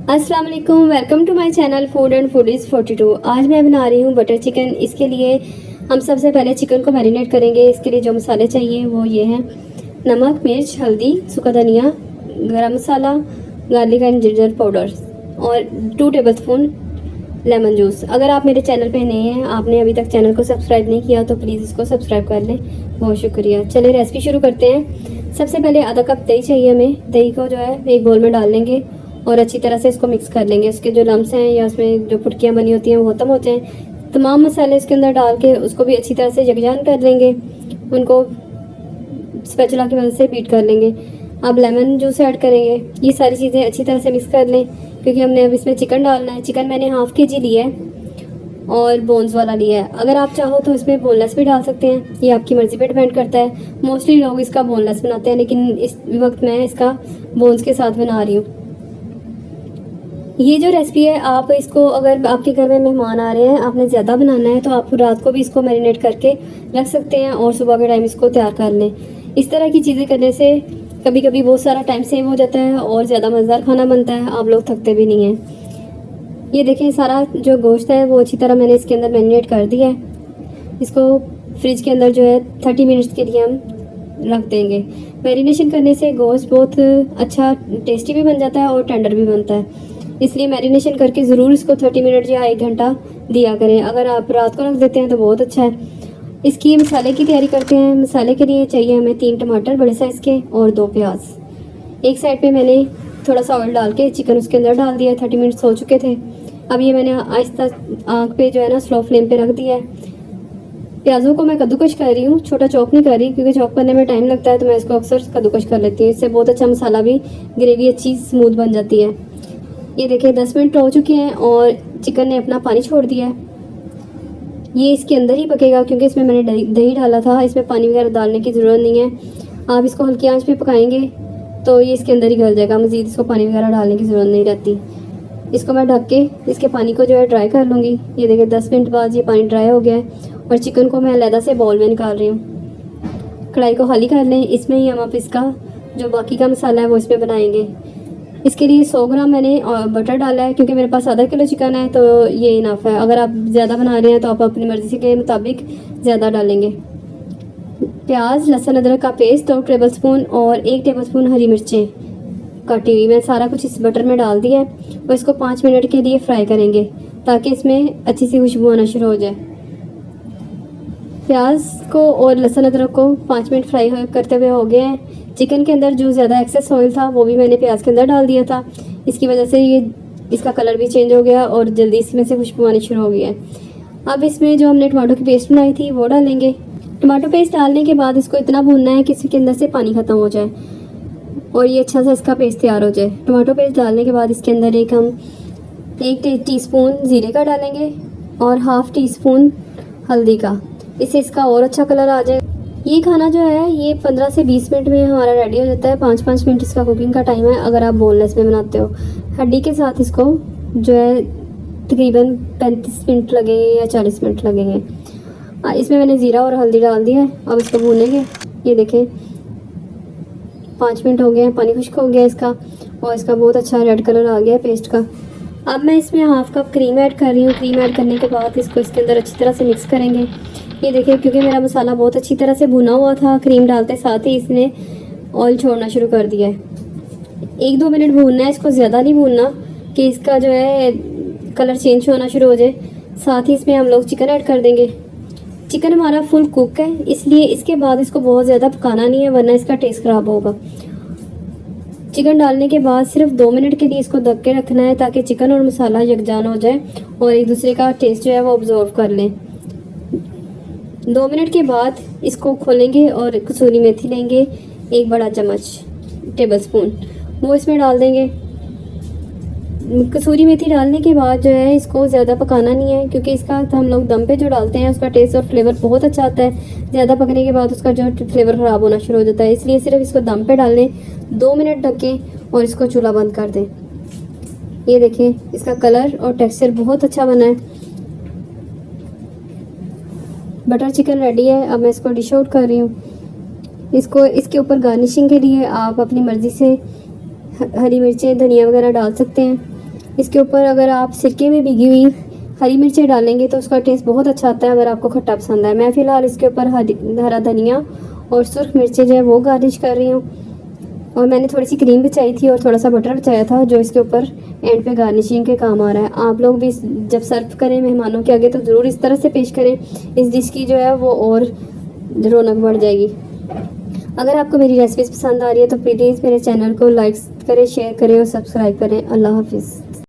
अस्सलाम वालेकुम, welcome to my channel food and foodies 42। आज मैं बना रही हूँ बटर चिकन। इसके लिए हम सबसे पहले चिकन को मैरिनेट करेंगे। इसके लिए जो मसाले चाहिए वो ये हैं: नमक, मिर्च, हल्दी, सूखा धनिया, गरम मसाला, गार्लिक एंड जिंजर पाउडर और 2 टेबलस्पून लेमन जूस। अगर आप मेरे चैनल पे नए हैं, आपने अभी तक चैनल को सब्सक्राइब नहीं किया तो प्लीज़ इसको सब्सक्राइब कर लें, बहुत शुक्रिया। चलिए रेसिपी शुरू करते हैं। सबसे पहले आधा कप दही चाहिए हमें। दही को जो है एक बोल में डाल लेंगे और अच्छी तरह से इसको मिक्स कर लेंगे। उसके जो लम्स हैं या उसमें जो फुटकियाँ बनी होती हैं वो ख़त्म हो जाएँ। तमाम मसाले इसके अंदर डाल के उसको भी अच्छी तरह से यकजान कर लेंगे। उनको स्पैचुला की मदद से बीट कर लेंगे। अब लेमन जूस ऐड करेंगे। ये सारी चीज़ें अच्छी तरह से मिक्स कर लें क्योंकि हमने अब इसमें चिकन डालना है। चिकन मैंने हाफ़ केजी लिया है और बोन्स वाला लिया है। अगर आप चाहो तो इसमें बोनलेस भी डाल सकते हैं, ये आपकी मर्ज़ी पे डिपेंड करता है। मोस्टली लोग इसका बोनलेस बनाते हैं, लेकिन इस वक्त मैं इसका बोन्स के साथ बना रही हूँ। ये जो रेसिपी है, आप इसको अगर आपके घर में मेहमान आ रहे हैं, आपने ज़्यादा बनाना है तो आप रात को भी इसको मैरिनेट करके रख सकते हैं और सुबह के टाइम इसको तैयार कर लें। इस तरह की चीज़ें करने से कभी कभी बहुत सारा टाइम सेव हो जाता है और ज़्यादा मज़ेदार खाना बनता है, आप लोग थकते भी नहीं हैं। ये देखें, सारा जो गोश्त है वो अच्छी तरह मैंने इसके अंदर मैरिनेट कर दिया है। इसको फ्रिज के अंदर जो है 30 मिनट्स के लिए हम रख देंगे। मैरिनेशन करने से गोश्त बहुत अच्छा टेस्टी भी बन जाता है और टेंडर भी बनता है, इसलिए मैरिनेशन करके ज़रूर इसको 30 मिनट या 1 घंटा दिया करें। अगर आप रात को रख देते हैं तो बहुत अच्छा है। इसकी मसाले की तैयारी करते हैं। मसाले के लिए चाहिए हमें 3 टमाटर बड़े साइज़ के और 2 प्याज। एक साइड पे मैंने थोड़ा सा ऑयल डाल के चिकन उसके अंदर डाल दिया। 30 मिनट्स हो चुके थे। अब ये मैंने आहिस्ता आँख पे जो है ना स्लो फ्लेम पे रख दिया है। प्याज़ों को मैं कद्दूकश कर रही हूँ, छोटा चॉप नहीं कर रही क्योंकि चॉप करने में टाइम लगता है, तो मैं इसको अक्सर कद्दूकश कर लेती हूँ। इससे बहुत अच्छा मसाला भी, ग्रेवी अच्छी स्मूथ बन जाती है। ये देखिए 10 मिनट हो चुके हैं और चिकन ने अपना पानी छोड़ दिया है। ये इसके अंदर ही पकेगा क्योंकि इसमें मैंने दही डाला था। इसमें पानी वगैरह डालने की ज़रूरत नहीं है। आप इसको हल्की आंच पे पकाएंगे तो ये इसके अंदर ही गल जाएगा। मज़ीद इसको पानी वगैरह डालने की ज़रूरत नहीं रहती। इसको मैं ढक के इसके पानी को जो है ड्राई कर लूँगी। ये देखिए 10 मिनट बाद ये पानी ड्राई हो गया है और चिकन को मैं अलहदा से बाउल में निकाल रही हूँ। कढ़ाई को खाली कर लें। इसमें ही हम अब इसका जो बाकी का मसाला है वो इसमें बनाएंगे। इसके लिए 100 ग्राम मैंने बटर डाला है क्योंकि मेरे पास आधा किलो चिकन है, तो ये इनफ है। अगर आप ज़्यादा बना रहे हैं तो आप अपनी मर्ज़ी के मुताबिक ज़्यादा डालेंगे। प्याज, लहसुन, अदरक का पेस्ट 2 टेबलस्पून और 1 टेबलस्पून हरी मिर्चें काटी हुई मैं सारा कुछ इस बटर में डाल दिया है और इसको 5 मिनट के लिए फ्राई करेंगे ताकि इसमें अच्छी सी खुशबू आना शुरू हो जाए। प्याज को और लहसुन अदरक को 5 मिनट फ्राई करते हुए हो गए हैं। चिकन के अंदर जो ज़्यादा एक्सेस ऑयल था वो भी मैंने प्याज के अंदर डाल दिया था। इसकी वजह से ये इसका कलर भी चेंज हो गया और जल्दी इसमें से खुशबू आनी शुरू हो गई है। अब इसमें जो हमने टमाटो की पेस्ट बनाई थी वो डालेंगे। टमाटो पेस्ट डालने के बाद इसको इतना भूनना है कि इसके अंदर से पानी ख़त्म हो जाए और ये अच्छा सा इसका पेस्ट तैयार हो जाए। टमाटो पेस्ट डालने के बाद इसके अंदर हम 1 टीस्पून ज़ीरे का डालेंगे और हाफ़ टी स्पून हल्दी का। इससे इसका और अच्छा कलर आ जाए। ये खाना जो है ये 15 से 20 मिनट में हमारा रेडी हो जाता है। 5-5 मिनट इसका कुकिंग का टाइम है अगर आप बोनलेस में बनाते हो। हड्डी के साथ इसको जो है तकरीबन 35 मिनट लगेंगे या 40 मिनट लगेंगे। इसमें मैंने ज़ीरा और हल्दी डाल दिया है। अब इसको भूनेंगे। ये देखें 5 मिनट हो गए हैं, पानी खुश्क हो गया इसका और इसका बहुत अच्छा रेड कलर आ गया है पेस्ट का। अब मैं इसमें हाफ़ कप क्रीम ऐड कर रही हूँ। क्रीम ऐड करने के बाद इसको इसके अंदर अच्छी तरह से मिक्स करेंगे। ये देखिए क्योंकि मेरा मसाला बहुत अच्छी तरह से भुना हुआ था, क्रीम डालते साथ ही इसने ऑयल छोड़ना शुरू कर दिया है। 1-2 मिनट भूनना है इसको, ज़्यादा नहीं भूनना कि इसका जो है कलर चेंज होना शुरू हो जाए। साथ ही इसमें हम लोग चिकन ऐड कर देंगे। चिकन हमारा फुल कुक है, इसलिए इसके बाद इसको बहुत ज़्यादा पकाना नहीं है वरना इसका टेस्ट ख़राब होगा। चिकन डालने के बाद सिर्फ 2 मिनट के लिए इसको ढक के रखना है ताकि चिकन और मसाला यकजान हो जाए और एक दूसरे का टेस्ट जो है वो ऑब्जर्व कर लें। 2 मिनट के बाद इसको खोलेंगे और कसूरी मेथी लेंगे 1 बड़ा चम्मच टेबलस्पून, वो इसमें डाल देंगे। कसूरी मेथी डालने के बाद जो है इसको ज़्यादा पकाना नहीं है क्योंकि इसका हम लोग दम पे जो डालते हैं उसका टेस्ट और फ्लेवर बहुत अच्छा आता है। ज़्यादा पकने के बाद उसका जो फ्लेवर ख़राब होना शुरू हो जाता है, इसलिए सिर्फ इसको दम पे डाल लें। 2 मिनट ढकें और इसको चूल्हा बंद कर दें। ये देखें इसका कलर और टेक्सचर बहुत अच्छा बना है। बटर चिकन रेडी है। अब मैं इसको डिश आउट कर रही हूँ। इसको इसके ऊपर गार्निशिंग के लिए आप अपनी मर्ज़ी से हरी मिर्चें, धनिया वगैरह डाल सकते हैं। इसके ऊपर अगर आप सिरके में भीगी हुई हरी मिर्चें डालेंगे तो उसका टेस्ट बहुत अच्छा आता है, अगर आपको खट्टा पसंद है। मैं फ़िलहाल इसके ऊपर हरा धनिया और सुर्ख मिर्चें जो है वो गार्निश कर रही हूँ। और मैंने थोड़ी सी क्रीम बिछाई थी और थोड़ा सा बटर बिछाया था जो इसके ऊपर एंड पे गार्निशिंग के काम आ रहा है। आप लोग भी जब सर्व करें मेहमानों के आगे तो ज़रूर इस तरह से पेश करें, इस डिश की जो है वो और रौनक बढ़ जाएगी। अगर आपको मेरी रेसिपीज़ पसंद आ रही है तो प्लीज़ मेरे चैनल को लाइक करें, शेयर करें और सब्सक्राइब करें। अल्लाह हाफिज़।